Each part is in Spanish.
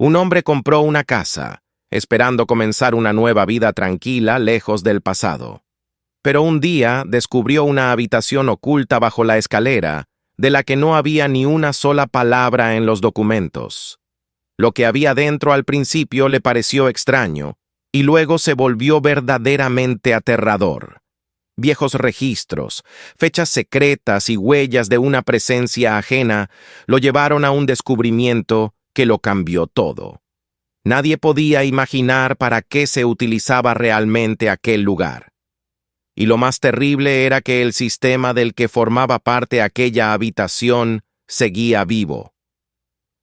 Un hombre compró una casa, esperando comenzar una nueva vida tranquila lejos del pasado. Pero un día descubrió una habitación oculta bajo la escalera, de la que no había ni una sola palabra en los documentos. Lo que había dentro al principio le pareció extraño, y luego se volvió verdaderamente aterrador. Viejos registros, fechas secretas y huellas de una presencia ajena lo llevaron a un descubrimiento que lo cambió todo. Nadie podía imaginar para qué se utilizaba realmente aquel lugar. Y lo más terrible era que el sistema del que formaba parte aquella habitación seguía vivo.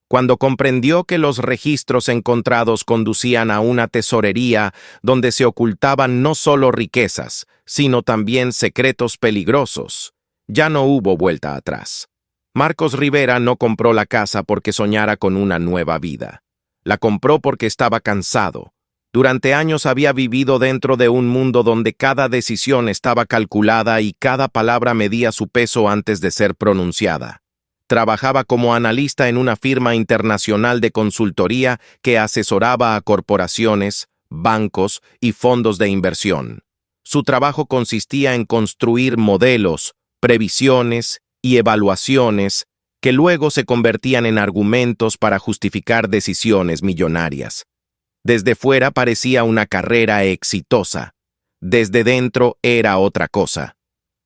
Cuando comprendió que los registros encontrados conducían a una tesorería donde se ocultaban no solo riquezas, sino también secretos peligrosos, ya no hubo vuelta atrás. Marcos Rivera no compró la casa porque soñara con una nueva vida. La compró porque estaba cansado. Durante años había vivido dentro de un mundo donde cada decisión estaba calculada y cada palabra medía su peso antes de ser pronunciada. Trabajaba como analista en una firma internacional de consultoría que asesoraba a corporaciones, bancos y fondos de inversión. Su trabajo consistía en construir modelos, previsiones y evaluaciones que luego se convertían en argumentos para justificar decisiones millonarias. Desde fuera parecía una carrera exitosa. Desde dentro era otra cosa.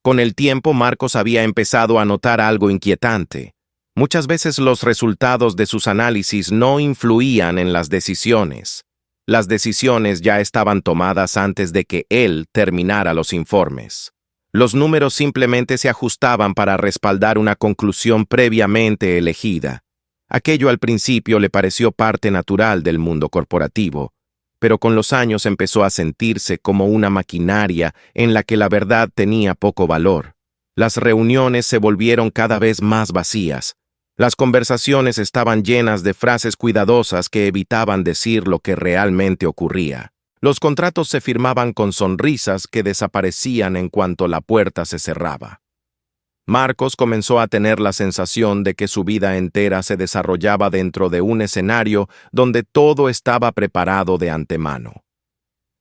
Con el tiempo, Marcos había empezado a notar algo inquietante. Muchas veces los resultados de sus análisis no influían en las decisiones. Las decisiones ya estaban tomadas antes de que él terminara los informes. Los números simplemente se ajustaban para respaldar una conclusión previamente elegida. Aquello al principio le pareció parte natural del mundo corporativo, pero con los años empezó a sentirse como una maquinaria en la que la verdad tenía poco valor. Las reuniones se volvieron cada vez más vacías. Las conversaciones estaban llenas de frases cuidadosas que evitaban decir lo que realmente ocurría. Los contratos se firmaban con sonrisas que desaparecían en cuanto la puerta se cerraba. Marcos comenzó a tener la sensación de que su vida entera se desarrollaba dentro de un escenario donde todo estaba preparado de antemano.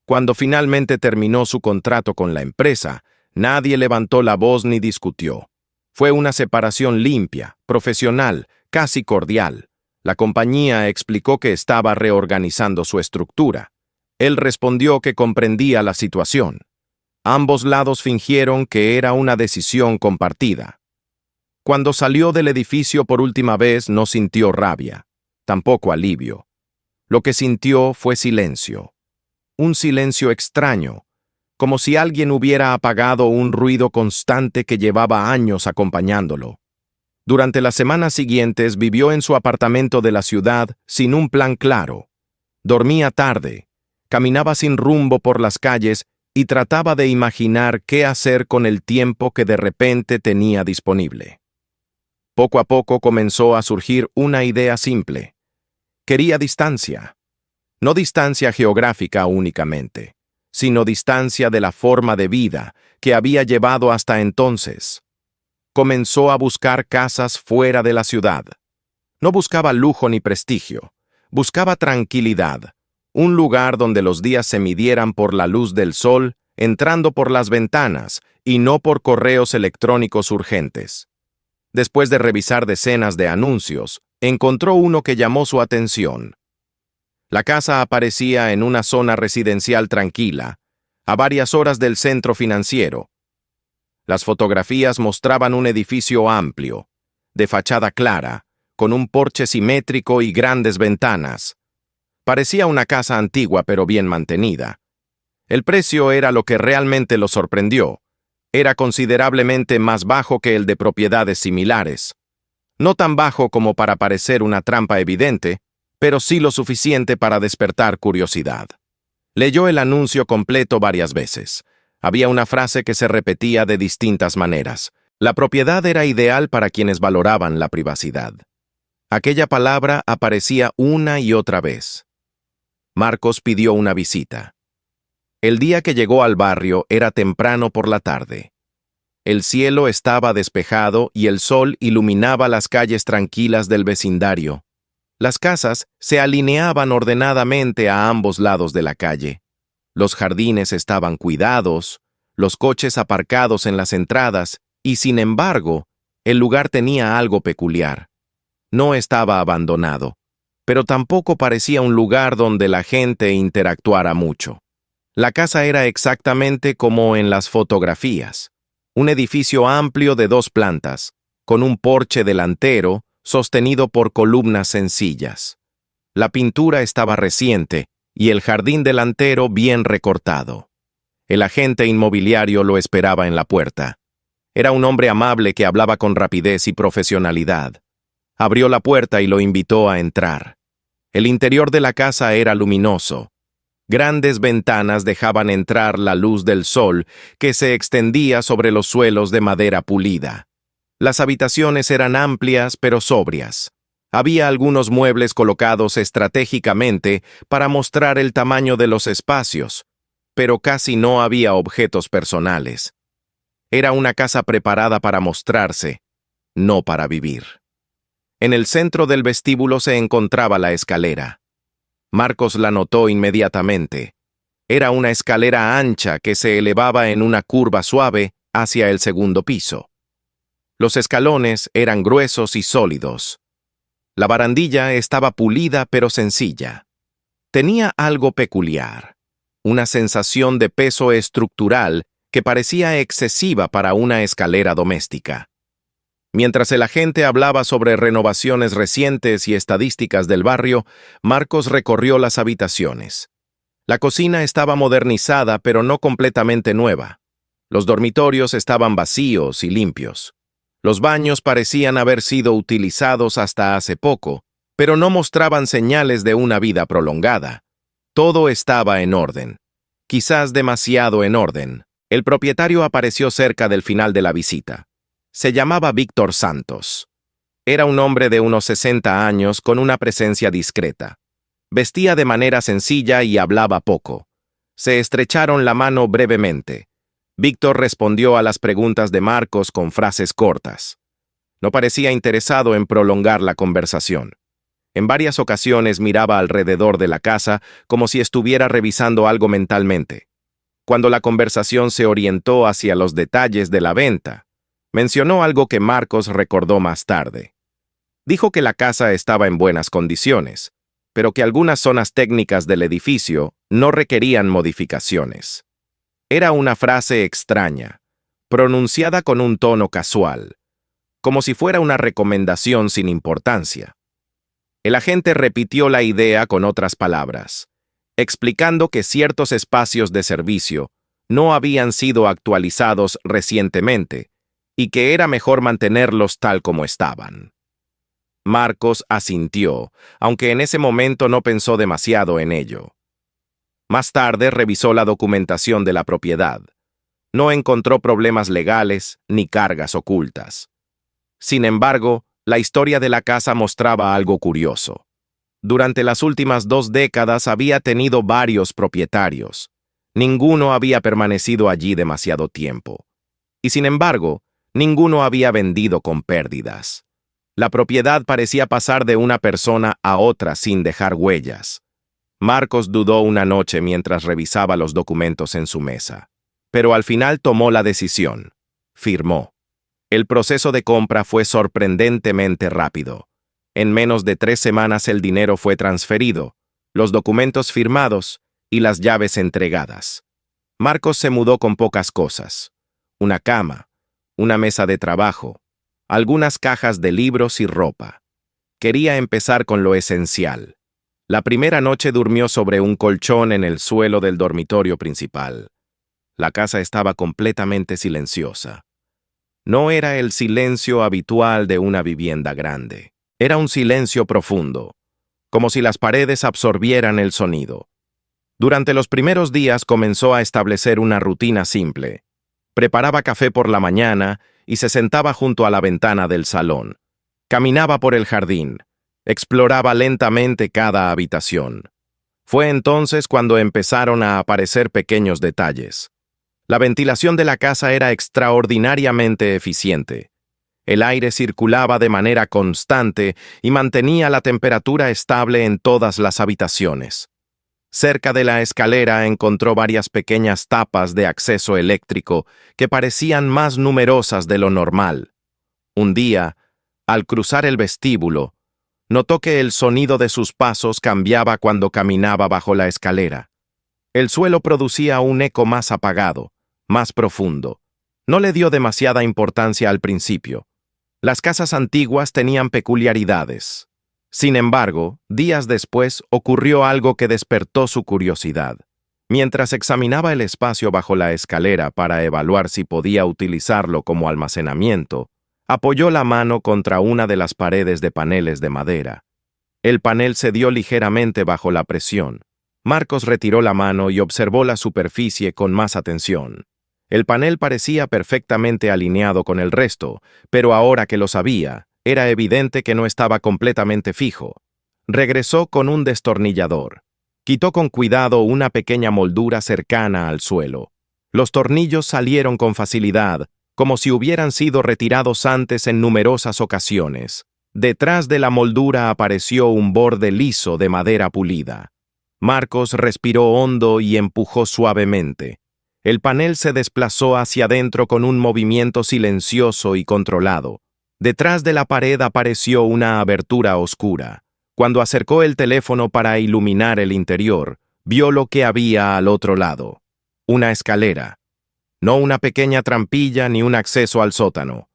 Cuando finalmente terminó su contrato con la empresa, nadie levantó la voz ni discutió. Fue una separación limpia, profesional, casi cordial. La compañía explicó que estaba reorganizando su estructura. Él respondió que comprendía la situación. Ambos lados fingieron que era una decisión compartida. Cuando salió del edificio por última vez no sintió rabia, tampoco alivio. Lo que sintió fue silencio. Un silencio extraño, como si alguien hubiera apagado un ruido constante que llevaba años acompañándolo. Durante las semanas siguientes vivió en su apartamento de la ciudad sin un plan claro. Dormía tarde, caminaba sin rumbo por las calles y trataba de imaginar qué hacer con el tiempo que de repente tenía disponible. Poco a poco comenzó a surgir una idea simple. Quería distancia. No distancia geográfica únicamente, sino distancia de la forma de vida que había llevado hasta entonces. Comenzó a buscar casas fuera de la ciudad. No buscaba lujo ni prestigio, buscaba tranquilidad, un lugar donde los días se midieran por la luz del sol, entrando por las ventanas y no por correos electrónicos urgentes. Después de revisar decenas de anuncios, encontró uno que llamó su atención. La casa aparecía en una zona residencial tranquila, a varias horas del centro financiero. Las fotografías mostraban un edificio amplio, de fachada clara, con un porche simétrico y grandes ventanas. Parecía una casa antigua pero bien mantenida. El precio era lo que realmente lo sorprendió. Era considerablemente más bajo que el de propiedades similares. No tan bajo como para parecer una trampa evidente, pero sí lo suficiente para despertar curiosidad. Leyó el anuncio completo varias veces. Había una frase que se repetía de distintas maneras. La propiedad era ideal para quienes valoraban la privacidad. Aquella palabra aparecía una y otra vez. Marcos pidió una visita. El día que llegó al barrio era temprano por la tarde. El cielo estaba despejado y el sol iluminaba las calles tranquilas del vecindario. Las casas se alineaban ordenadamente a ambos lados de la calle. Los jardines estaban cuidados, los coches aparcados en las entradas, y sin embargo, el lugar tenía algo peculiar. No estaba abandonado, pero tampoco parecía un lugar donde la gente interactuara mucho. La casa era exactamente como en las fotografías. Un edificio amplio de 2 plantas, con un porche delantero sostenido por columnas sencillas. La pintura estaba reciente y el jardín delantero bien recortado. El agente inmobiliario lo esperaba en la puerta. Era un hombre amable que hablaba con rapidez y profesionalidad. Abrió la puerta y lo invitó a entrar. El interior de la casa era luminoso. Grandes ventanas dejaban entrar la luz del sol que se extendía sobre los suelos de madera pulida. Las habitaciones eran amplias pero sobrias. Había algunos muebles colocados estratégicamente para mostrar el tamaño de los espacios, pero casi no había objetos personales. Era una casa preparada para mostrarse, no para vivir. En el centro del vestíbulo se encontraba la escalera. Marcos la notó inmediatamente. Era una escalera ancha que se elevaba en una curva suave hacia el segundo piso. Los escalones eran gruesos y sólidos. La barandilla estaba pulida pero sencilla. Tenía algo peculiar, una sensación de peso estructural que parecía excesiva para una escalera doméstica. Mientras el agente hablaba sobre renovaciones recientes y estadísticas del barrio, Marcos recorrió las habitaciones. La cocina estaba modernizada pero no completamente nueva. Los dormitorios estaban vacíos y limpios. Los baños parecían haber sido utilizados hasta hace poco, pero no mostraban señales de una vida prolongada. Todo estaba en orden. Quizás demasiado en orden. El propietario apareció cerca del final de la visita. Se llamaba Víctor Santos. Era un hombre de unos 60 años con una presencia discreta. Vestía de manera sencilla y hablaba poco. Se estrecharon la mano brevemente. Víctor respondió a las preguntas de Marcos con frases cortas. No parecía interesado en prolongar la conversación. En varias ocasiones miraba alrededor de la casa como si estuviera revisando algo mentalmente. Cuando la conversación se orientó hacia los detalles de la venta, mencionó algo que Marcos recordó más tarde. Dijo que la casa estaba en buenas condiciones, pero que algunas zonas técnicas del edificio no requerían modificaciones. Era una frase extraña, pronunciada con un tono casual, como si fuera una recomendación sin importancia. El agente repitió la idea con otras palabras, explicando que ciertos espacios de servicio no habían sido actualizados recientemente y que era mejor mantenerlos tal como estaban. Marcos asintió, aunque en ese momento no pensó demasiado en ello. Más tarde revisó la documentación de la propiedad. No encontró problemas legales ni cargas ocultas. Sin embargo, la historia de la casa mostraba algo curioso. Durante las últimas 2 décadas había tenido varios propietarios. Ninguno había permanecido allí demasiado tiempo. Y sin embargo, ninguno había vendido con pérdidas. La propiedad parecía pasar de una persona a otra sin dejar huellas. Marcos dudó una noche mientras revisaba los documentos en su mesa. Pero al final tomó la decisión. Firmó. El proceso de compra fue sorprendentemente rápido. En menos de 3 semanas el dinero fue transferido, los documentos firmados y las llaves entregadas. Marcos se mudó con pocas cosas. Una cama, una mesa de trabajo, algunas cajas de libros y ropa. Quería empezar con lo esencial. La primera noche durmió sobre un colchón en el suelo del dormitorio principal. La casa estaba completamente silenciosa. No era el silencio habitual de una vivienda grande. Era un silencio profundo, como si las paredes absorbieran el sonido. Durante los primeros días comenzó a establecer una rutina simple. Preparaba café por la mañana y se sentaba junto a la ventana del salón. Caminaba por el jardín. Exploraba lentamente cada habitación. Fue entonces cuando empezaron a aparecer pequeños detalles. La ventilación de la casa era extraordinariamente eficiente. El aire circulaba de manera constante y mantenía la temperatura estable en todas las habitaciones. Cerca de la escalera encontró varias pequeñas tapas de acceso eléctrico que parecían más numerosas de lo normal. Un día, al cruzar el vestíbulo, notó que el sonido de sus pasos cambiaba cuando caminaba bajo la escalera. El suelo producía un eco más apagado, más profundo. No le dio demasiada importancia al principio. Las casas antiguas tenían peculiaridades. Sin embargo, días después ocurrió algo que despertó su curiosidad. Mientras examinaba el espacio bajo la escalera para evaluar si podía utilizarlo como almacenamiento, apoyó la mano contra una de las paredes de paneles de madera. El panel cedió ligeramente bajo la presión. Marcos retiró la mano y observó la superficie con más atención. El panel parecía perfectamente alineado con el resto, pero ahora que lo sabía, era evidente que no estaba completamente fijo. Regresó con un destornillador. Quitó con cuidado una pequeña moldura cercana al suelo. Los tornillos salieron con facilidad, como si hubieran sido retirados antes en numerosas ocasiones. Detrás de la moldura apareció un borde liso de madera pulida. Marcos respiró hondo y empujó suavemente. El panel se desplazó hacia adentro con un movimiento silencioso y controlado. Detrás de la pared apareció una abertura oscura. Cuando acercó el teléfono para iluminar el interior, vio lo que había al otro lado. Una escalera. No una pequeña trampilla ni un acceso al sótano.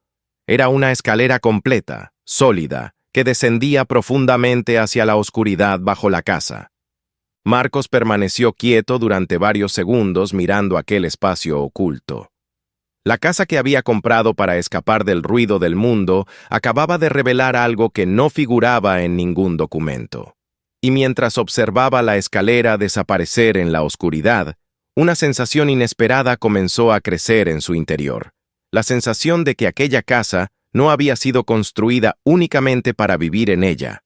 Era una escalera completa, sólida, que descendía profundamente hacia la oscuridad bajo la casa. Marcos permaneció quieto durante varios segundos mirando aquel espacio oculto. La casa que había comprado para escapar del ruido del mundo acababa de revelar algo que no figuraba en ningún documento. Y mientras observaba la escalera desaparecer en la oscuridad, una sensación inesperada comenzó a crecer en su interior. La sensación de que aquella casa no había sido construida únicamente para vivir en ella.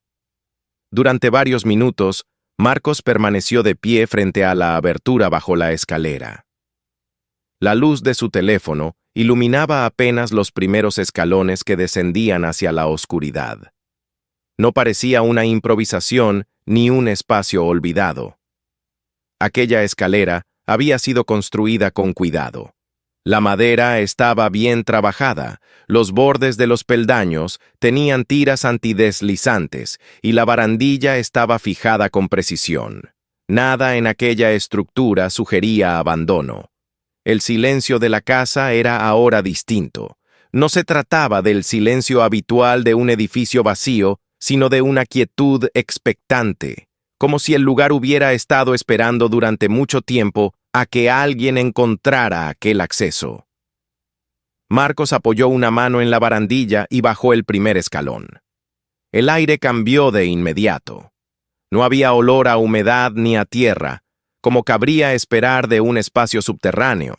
Durante varios minutos, Marcos permaneció de pie frente a la abertura bajo la escalera. La luz de su teléfono iluminaba apenas los primeros escalones que descendían hacia la oscuridad. No parecía una improvisación ni un espacio olvidado. Aquella escalera había sido construida con cuidado. La madera estaba bien trabajada, los bordes de los peldaños tenían tiras antideslizantes y la barandilla estaba fijada con precisión. Nada en aquella estructura sugería abandono. El silencio de la casa era ahora distinto. No se trataba del silencio habitual de un edificio vacío, sino de una quietud expectante, como si el lugar hubiera estado esperando durante mucho tiempo a que alguien encontrara aquel acceso. Marcos apoyó una mano en la barandilla y bajó el primer escalón. El aire cambió de inmediato. No había olor a humedad ni a tierra, como cabría esperar de un espacio subterráneo.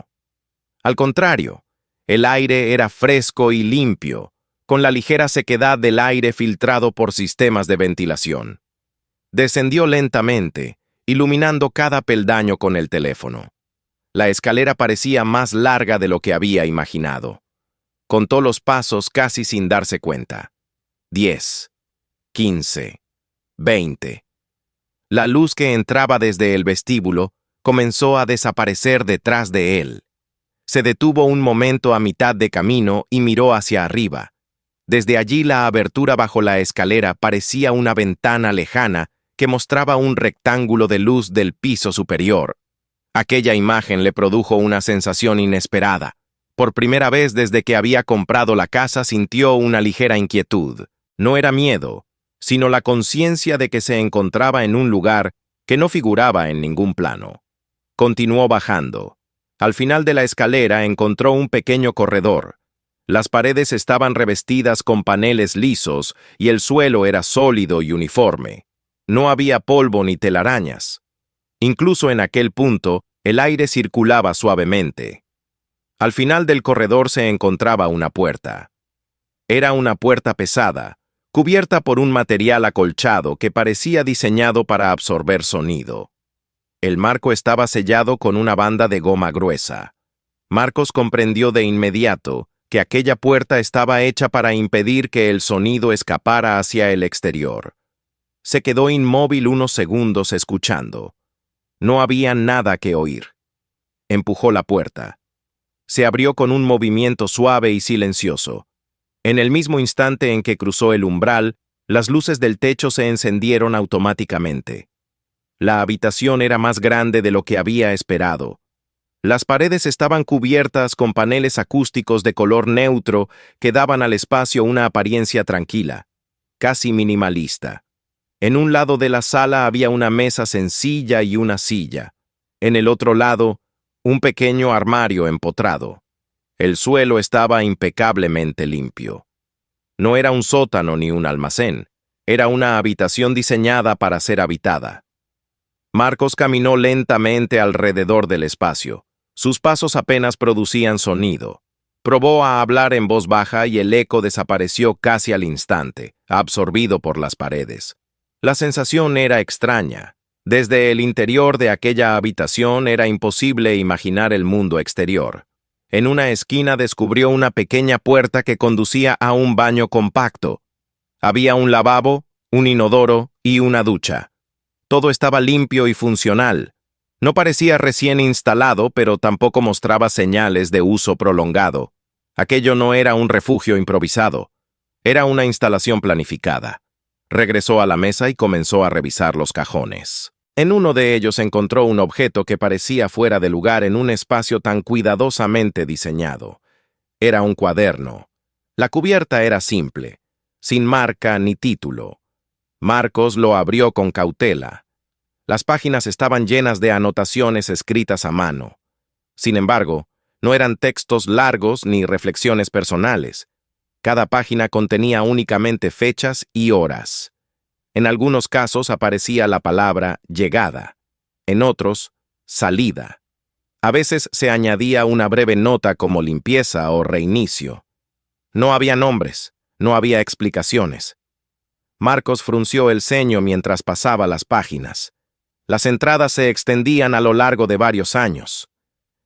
Al contrario, el aire era fresco y limpio, con la ligera sequedad del aire filtrado por sistemas de ventilación. Descendió lentamente, iluminando cada peldaño con el teléfono. La escalera parecía más larga de lo que había imaginado. Contó los pasos casi sin darse cuenta. 10, 15, 20. La luz que entraba desde el vestíbulo comenzó a desaparecer detrás de él. Se detuvo un momento a mitad de camino y miró hacia arriba. Desde allí la abertura bajo la escalera parecía una ventana lejana que mostraba un rectángulo de luz del piso superior. Aquella imagen le produjo una sensación inesperada. Por primera vez desde que había comprado la casa sintió una ligera inquietud. No era miedo, sino la conciencia de que se encontraba en un lugar que no figuraba en ningún plano. Continuó bajando. Al final de la escalera encontró un pequeño corredor. Las paredes estaban revestidas con paneles lisos y el suelo era sólido y uniforme. No había polvo ni telarañas. Incluso en aquel punto, el aire circulaba suavemente. Al final del corredor se encontraba una puerta. Era una puerta pesada, cubierta por un material acolchado que parecía diseñado para absorber sonido. El marco estaba sellado con una banda de goma gruesa. Marcos comprendió de inmediato que aquella puerta estaba hecha para impedir que el sonido escapara hacia el exterior. Se quedó inmóvil unos segundos escuchando. No había nada que oír. Empujó la puerta. Se abrió con un movimiento suave y silencioso. En el mismo instante en que cruzó el umbral, las luces del techo se encendieron automáticamente. La habitación era más grande de lo que había esperado. Las paredes estaban cubiertas con paneles acústicos de color neutro que daban al espacio una apariencia tranquila, casi minimalista. En un lado de la sala había una mesa sencilla y una silla. En el otro lado, un pequeño armario empotrado. El suelo estaba impecablemente limpio. No era un sótano ni un almacén. Era una habitación diseñada para ser habitada. Marcos caminó lentamente alrededor del espacio. Sus pasos apenas producían sonido. Probó a hablar en voz baja y el eco desapareció casi al instante, absorbido por las paredes. La sensación era extraña. Desde el interior de aquella habitación era imposible imaginar el mundo exterior. En una esquina descubrió una pequeña puerta que conducía a un baño compacto. Había un lavabo, un inodoro y una ducha. Todo estaba limpio y funcional. No parecía recién instalado, pero tampoco mostraba señales de uso prolongado. Aquello no era un refugio improvisado. Era una instalación planificada. Regresó a la mesa y comenzó a revisar los cajones. En uno de ellos encontró un objeto que parecía fuera de lugar en un espacio tan cuidadosamente diseñado. Era un cuaderno. La cubierta era simple, sin marca ni título. Marcos lo abrió con cautela. Las páginas estaban llenas de anotaciones escritas a mano. Sin embargo, no eran textos largos ni reflexiones personales. Cada página contenía únicamente fechas y horas. En algunos casos aparecía la palabra llegada, en otros, salida. A veces se añadía una breve nota como limpieza o reinicio. No había nombres, no había explicaciones. Marcos frunció el ceño mientras pasaba las páginas. Las entradas se extendían a lo largo de varios años.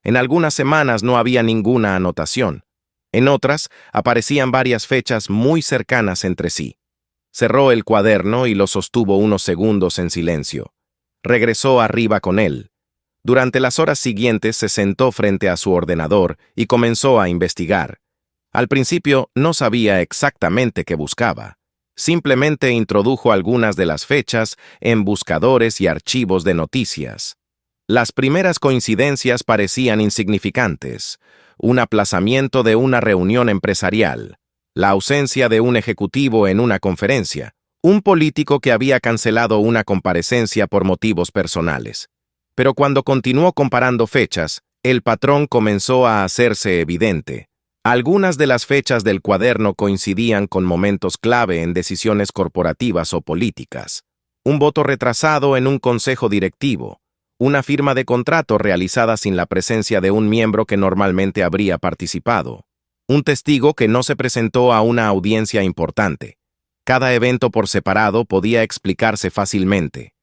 En algunas semanas no había ninguna anotación. En otras, aparecían varias fechas muy cercanas entre sí. Cerró el cuaderno y lo sostuvo unos segundos en silencio. Regresó arriba con él. Durante las horas siguientes se sentó frente a su ordenador y comenzó a investigar. Al principio no sabía exactamente qué buscaba. Simplemente introdujo algunas de las fechas en buscadores y archivos de noticias. Las primeras coincidencias parecían insignificantes. Un aplazamiento de una reunión empresarial, la ausencia de un ejecutivo en una conferencia, un político que había cancelado una comparecencia por motivos personales. Pero cuando continuó comparando fechas, el patrón comenzó a hacerse evidente. Algunas de las fechas del cuaderno coincidían con momentos clave en decisiones corporativas o políticas. Un voto retrasado en un consejo directivo, una firma de contrato realizada sin la presencia de un miembro que normalmente habría participado, un testigo que no se presentó a una audiencia importante. Cada evento por separado podía explicarse fácilmente.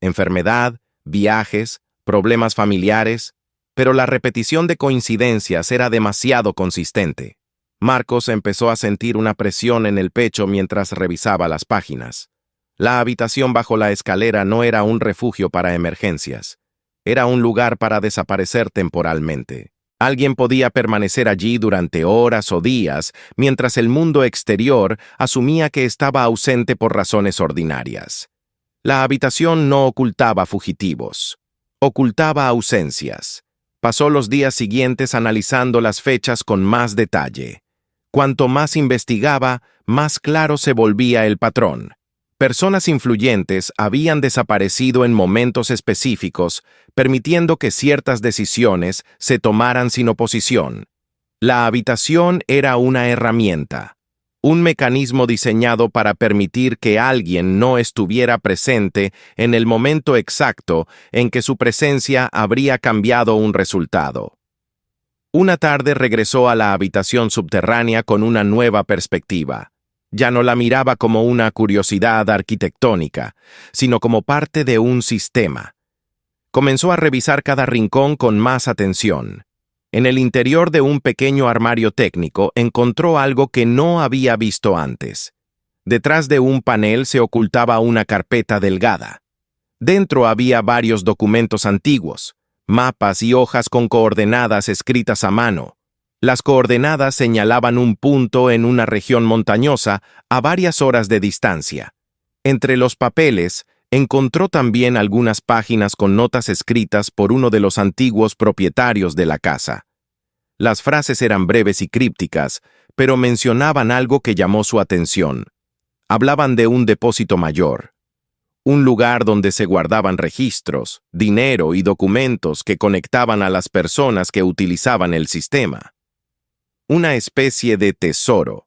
Enfermedad, viajes, problemas familiares, pero la repetición de coincidencias era demasiado consistente. Marcos empezó a sentir una presión en el pecho mientras revisaba las páginas. La habitación bajo la escalera no era un refugio para emergencias. Era un lugar para desaparecer temporalmente. Alguien podía permanecer allí durante horas o días, mientras el mundo exterior asumía que estaba ausente por razones ordinarias. La habitación no ocultaba fugitivos. Ocultaba ausencias. Pasó los días siguientes analizando las fechas con más detalle. Cuanto más investigaba, más claro se volvía el patrón. Personas influyentes habían desaparecido en momentos específicos, permitiendo que ciertas decisiones se tomaran sin oposición. La habitación era una herramienta, un mecanismo diseñado para permitir que alguien no estuviera presente en el momento exacto en que su presencia habría cambiado un resultado. Una tarde regresó a la habitación subterránea con una nueva perspectiva. Ya no la miraba como una curiosidad arquitectónica, sino como parte de un sistema. Comenzó a revisar cada rincón con más atención. En el interior de un pequeño armario técnico encontró algo que no había visto antes. Detrás de un panel se ocultaba una carpeta delgada. Dentro había varios documentos antiguos, mapas y hojas con coordenadas escritas a mano. Las coordenadas señalaban un punto en una región montañosa a varias horas de distancia. Entre los papeles, encontró también algunas páginas con notas escritas por uno de los antiguos propietarios de la casa. Las frases eran breves y crípticas, pero mencionaban algo que llamó su atención. Hablaban de un depósito mayor, un lugar donde se guardaban registros, dinero y documentos que conectaban a las personas que utilizaban el sistema. Una especie de tesoro,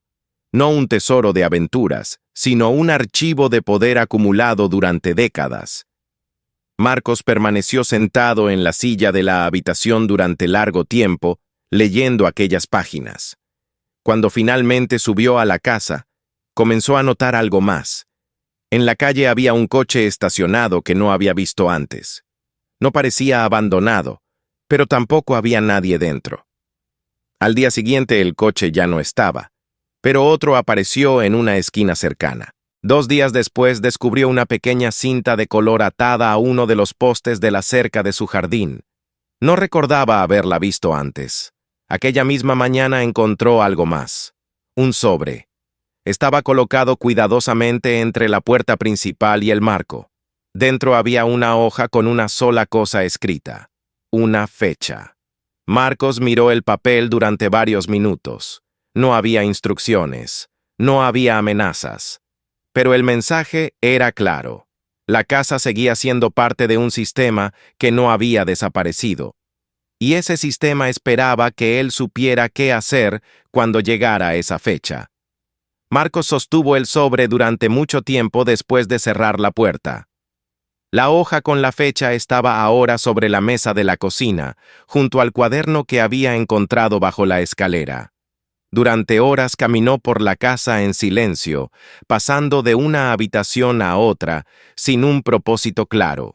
no un tesoro de aventuras, sino un archivo de poder acumulado durante décadas. Marcos permaneció sentado en la silla de la habitación durante largo tiempo, leyendo aquellas páginas. Cuando finalmente subió a la casa, comenzó a notar algo más. En la calle había un coche estacionado que no había visto antes. No parecía abandonado, pero tampoco había nadie dentro. Al día siguiente el coche ya no estaba, pero otro apareció en una esquina cercana. 2 días después descubrió una pequeña cinta de color atada a uno de los postes de la cerca de su jardín. No recordaba haberla visto antes. Aquella misma mañana encontró algo más. Un sobre. Estaba colocado cuidadosamente entre la puerta principal y el marco. Dentro había una hoja con una sola cosa escrita: una fecha. Marcos miró el papel durante varios minutos. No había instrucciones, no había amenazas. Pero el mensaje era claro. La casa seguía siendo parte de un sistema que no había desaparecido. Y ese sistema esperaba que él supiera qué hacer cuando llegara esa fecha. Marcos sostuvo el sobre durante mucho tiempo después de cerrar la puerta. La hoja con la fecha estaba ahora sobre la mesa de la cocina, junto al cuaderno que había encontrado bajo la escalera. Durante horas caminó por la casa en silencio, pasando de una habitación a otra, sin un propósito claro.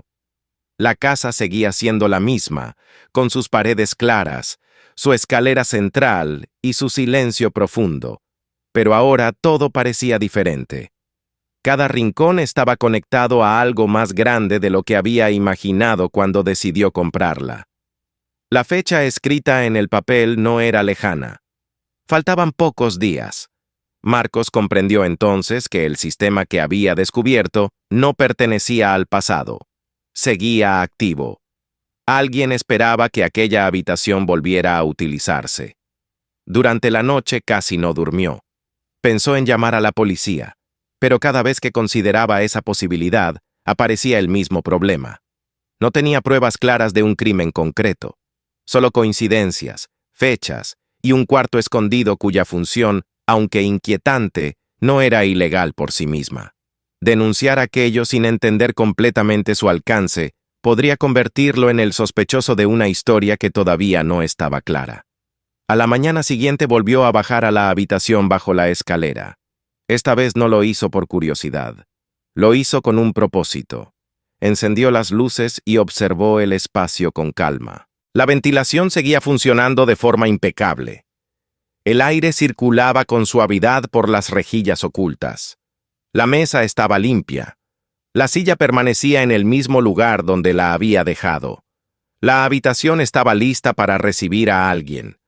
La casa seguía siendo la misma, con sus paredes claras, su escalera central y su silencio profundo. Pero ahora todo parecía diferente. Cada rincón estaba conectado a algo más grande de lo que había imaginado cuando decidió comprarla. La fecha escrita en el papel no era lejana. Faltaban pocos días. Marcos comprendió entonces que el sistema que había descubierto no pertenecía al pasado. Seguía activo. Alguien esperaba que aquella habitación volviera a utilizarse. Durante la noche casi no durmió. Pensó en llamar a la policía, pero cada vez que consideraba esa posibilidad, aparecía el mismo problema. No tenía pruebas claras de un crimen concreto, solo coincidencias, fechas y un cuarto escondido cuya función, aunque inquietante, no era ilegal por sí misma. Denunciar aquello sin entender completamente su alcance podría convertirlo en el sospechoso de una historia que todavía no estaba clara. A la mañana siguiente volvió a bajar a la habitación bajo la escalera. Esta vez no lo hizo por curiosidad. Lo hizo con un propósito. Encendió las luces y observó el espacio con calma. La ventilación seguía funcionando de forma impecable. El aire circulaba con suavidad por las rejillas ocultas. La mesa estaba limpia. La silla permanecía en el mismo lugar donde la había dejado. La habitación estaba lista para recibir a alguien.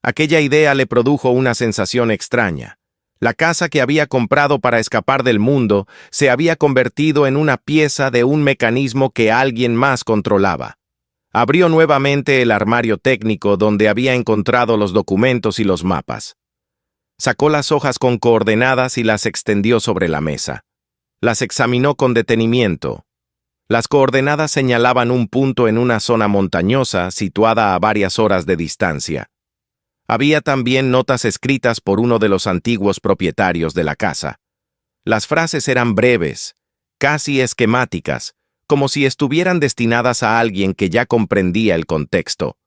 Aquella idea le produjo una sensación extraña. La casa que había comprado para escapar del mundo se había convertido en una pieza de un mecanismo que alguien más controlaba. Abrió nuevamente el armario técnico donde había encontrado los documentos y los mapas. Sacó las hojas con coordenadas y las extendió sobre la mesa. Las examinó con detenimiento. Las coordenadas señalaban un punto en una zona montañosa situada a varias horas de distancia. Había también notas escritas por uno de los antiguos propietarios de la casa. Las frases eran breves, casi esquemáticas, como si estuvieran destinadas a alguien que ya comprendía el contexto.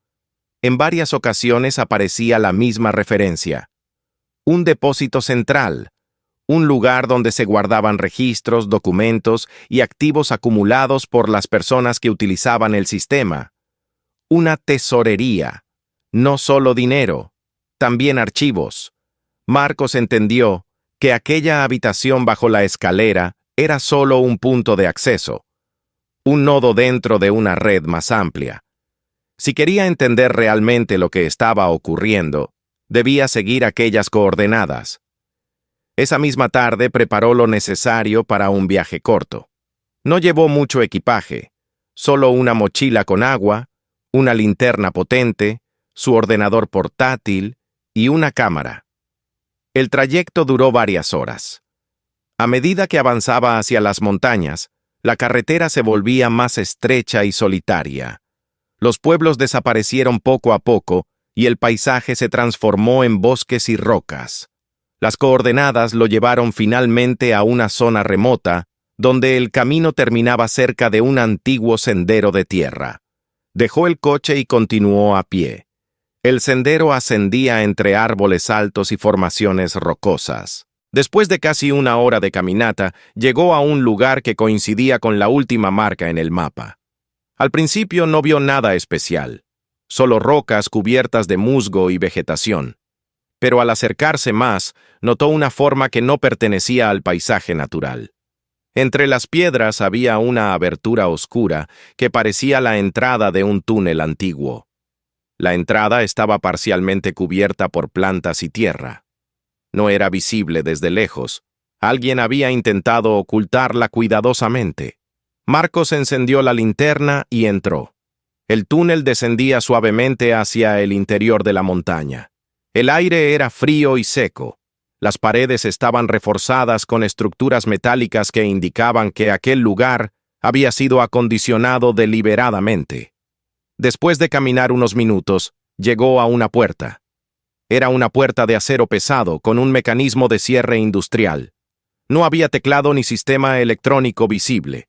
En varias ocasiones aparecía la misma referencia. Un depósito central, un lugar donde se guardaban registros, documentos y activos acumulados por las personas que utilizaban el sistema. Una tesorería, no solo dinero, también archivos. Marcos entendió que aquella habitación bajo la escalera era solo un punto de acceso, un nodo dentro de una red más amplia. Si quería entender realmente lo que estaba ocurriendo, debía seguir aquellas coordenadas. Esa misma tarde preparó lo necesario para un viaje corto. No llevó mucho equipaje, solo una mochila con agua, una linterna potente, su ordenador portátil y una cámara. El trayecto duró varias horas. A medida que avanzaba hacia las montañas, la carretera se volvía más estrecha y solitaria. Los pueblos desaparecieron poco a poco y el paisaje se transformó en bosques y rocas. Las coordenadas lo llevaron finalmente a una zona remota, donde el camino terminaba cerca de un antiguo sendero de tierra. Dejó el coche y continuó a pie. El sendero ascendía entre árboles altos y formaciones rocosas. Después de casi una hora de caminata, llegó a un lugar que coincidía con la última marca en el mapa. Al principio no vio nada especial, solo rocas cubiertas de musgo y vegetación. Pero al acercarse más, notó una forma que no pertenecía al paisaje natural. Entre las piedras había una abertura oscura que parecía la entrada de un túnel antiguo. La entrada estaba parcialmente cubierta por plantas y tierra. No era visible desde lejos. Alguien había intentado ocultarla cuidadosamente. Marcos encendió la linterna y entró. El túnel descendía suavemente hacia el interior de la montaña. El aire era frío y seco. Las paredes estaban reforzadas con estructuras metálicas que indicaban que aquel lugar había sido acondicionado deliberadamente. Después de caminar unos minutos, llegó a una puerta. Era una puerta de acero pesado con un mecanismo de cierre industrial. No había teclado ni sistema electrónico visible.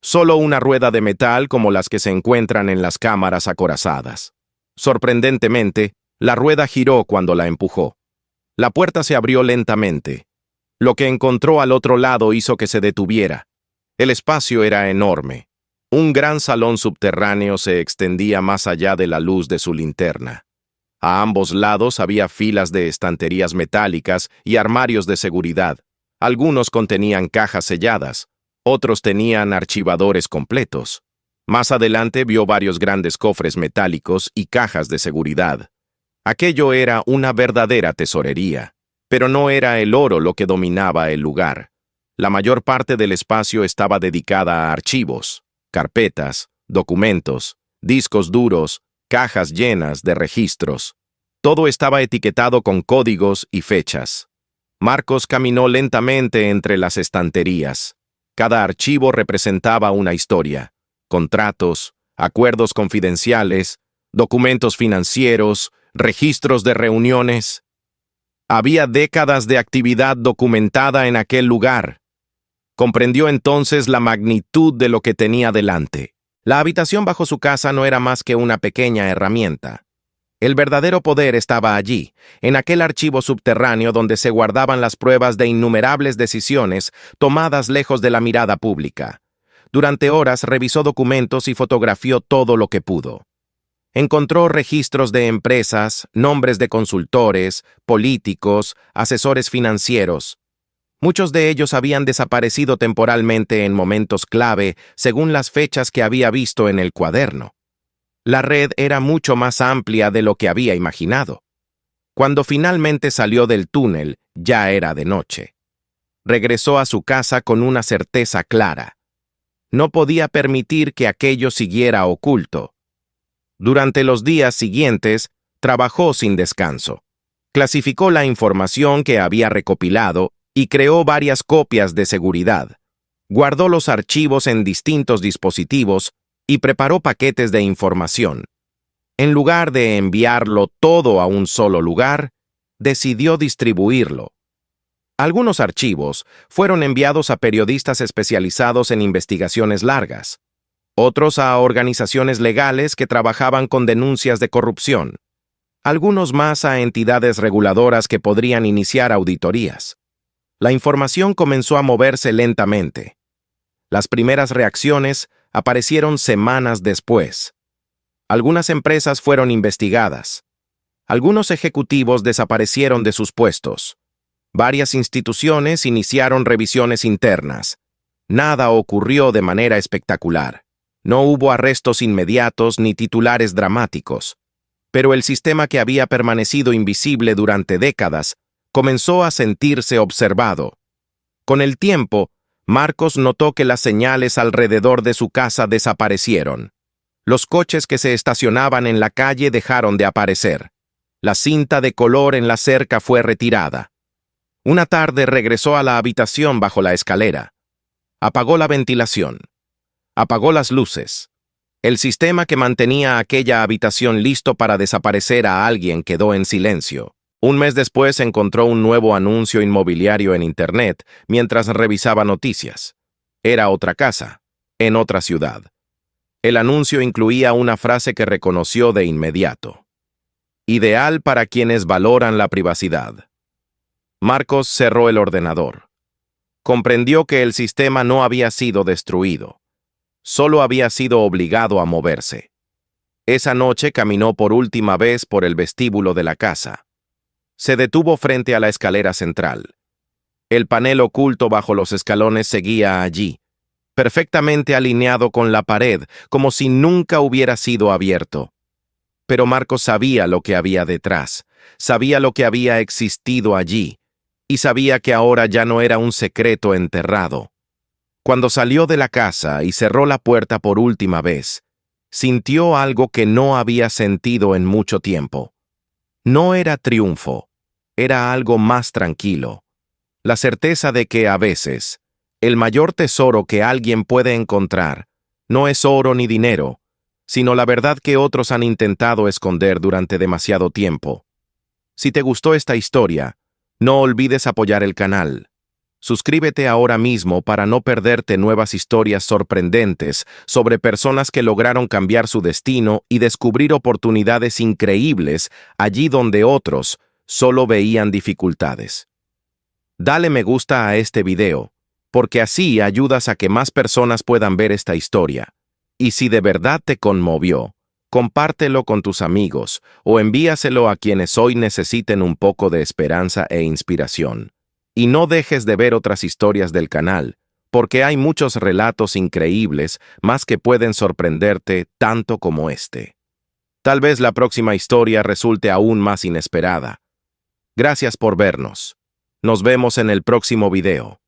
Solo una rueda de metal como las que se encuentran en las cámaras acorazadas. Sorprendentemente, la rueda giró cuando la empujó. La puerta se abrió lentamente. Lo que encontró al otro lado hizo que se detuviera. El espacio era enorme. Un gran salón subterráneo se extendía más allá de la luz de su linterna. A ambos lados había filas de estanterías metálicas y armarios de seguridad. Algunos contenían cajas selladas. Otros tenían archivadores completos. Más adelante vio varios grandes cofres metálicos y cajas de seguridad. Aquello era una verdadera tesorería, pero no era el oro lo que dominaba el lugar. La mayor parte del espacio estaba dedicada a archivos, carpetas, documentos, discos duros, cajas llenas de registros. Todo estaba etiquetado con códigos y fechas. Marcos caminó lentamente entre las estanterías. Cada archivo representaba una historia: contratos, acuerdos confidenciales, documentos financieros, registros de reuniones. Había décadas de actividad documentada en aquel lugar. Comprendió entonces la magnitud de lo que tenía delante. La habitación bajo su casa no era más que una pequeña herramienta. El verdadero poder estaba allí, en aquel archivo subterráneo donde se guardaban las pruebas de innumerables decisiones tomadas lejos de la mirada pública. Durante horas revisó documentos y fotografió todo lo que pudo. Encontró registros de empresas, nombres de consultores, políticos, asesores financieros. Muchos de ellos habían desaparecido temporalmente en momentos clave según las fechas que había visto en el cuaderno. La red era mucho más amplia de lo que había imaginado. Cuando finalmente salió del túnel, ya era de noche. Regresó a su casa con una certeza clara. No podía permitir que aquello siguiera oculto. Durante los días siguientes, trabajó sin descanso. Clasificó la información que había recopilado y creó varias copias de seguridad. Guardó los archivos en distintos dispositivos y preparó paquetes de información. En lugar de enviarlo todo a un solo lugar, decidió distribuirlo. Algunos archivos fueron enviados a periodistas especializados en investigaciones largas, otros a organizaciones legales que trabajaban con denuncias de corrupción, algunos más a entidades reguladoras que podrían iniciar auditorías. La información comenzó a moverse lentamente. Las primeras reacciones aparecieron semanas después. Algunas empresas fueron investigadas. Algunos ejecutivos desaparecieron de sus puestos. Varias instituciones iniciaron revisiones internas. Nada ocurrió de manera espectacular. No hubo arrestos inmediatos ni titulares dramáticos. Pero el sistema que había permanecido invisible durante décadas comenzó a sentirse observado. Con el tiempo, Marcos notó que las señales alrededor de su casa desaparecieron. Los coches que se estacionaban en la calle dejaron de aparecer. La cinta de color en la cerca fue retirada. Una tarde regresó a la habitación bajo la escalera. Apagó la ventilación. Apagó las luces. El sistema que mantenía aquella habitación listo para desaparecer a alguien quedó en silencio. Un mes después encontró un nuevo anuncio inmobiliario en Internet mientras revisaba noticias. Era otra casa, en otra ciudad. El anuncio incluía una frase que reconoció de inmediato. Ideal para quienes valoran la privacidad. Marcos cerró el ordenador. Comprendió que el sistema no había sido destruido. Solo había sido obligado a moverse. Esa noche caminó por última vez por el vestíbulo de la casa. Se detuvo frente a la escalera central. El panel oculto bajo los escalones seguía allí, perfectamente alineado con la pared, como si nunca hubiera sido abierto. Pero Marcos sabía lo que había detrás, sabía lo que había existido allí, y sabía que ahora ya no era un secreto enterrado. Cuando salió de la casa y cerró la puerta por última vez, sintió algo que no había sentido en mucho tiempo. No era triunfo, era algo más tranquilo. La certeza de que a veces, el mayor tesoro que alguien puede encontrar no es oro ni dinero, sino la verdad que otros han intentado esconder durante demasiado tiempo. Si te gustó esta historia, no olvides apoyar el canal. Suscríbete ahora mismo para no perderte nuevas historias sorprendentes sobre personas que lograron cambiar su destino y descubrir oportunidades increíbles allí donde otros solo veían dificultades. Dale me gusta a este video, porque así ayudas a que más personas puedan ver esta historia. Y si de verdad te conmovió, compártelo con tus amigos o envíaselo a quienes hoy necesiten un poco de esperanza e inspiración. Y no dejes de ver otras historias del canal, porque hay muchos relatos increíbles más que pueden sorprenderte tanto como este. Tal vez la próxima historia resulte aún más inesperada. Gracias por vernos. Nos vemos en el próximo video.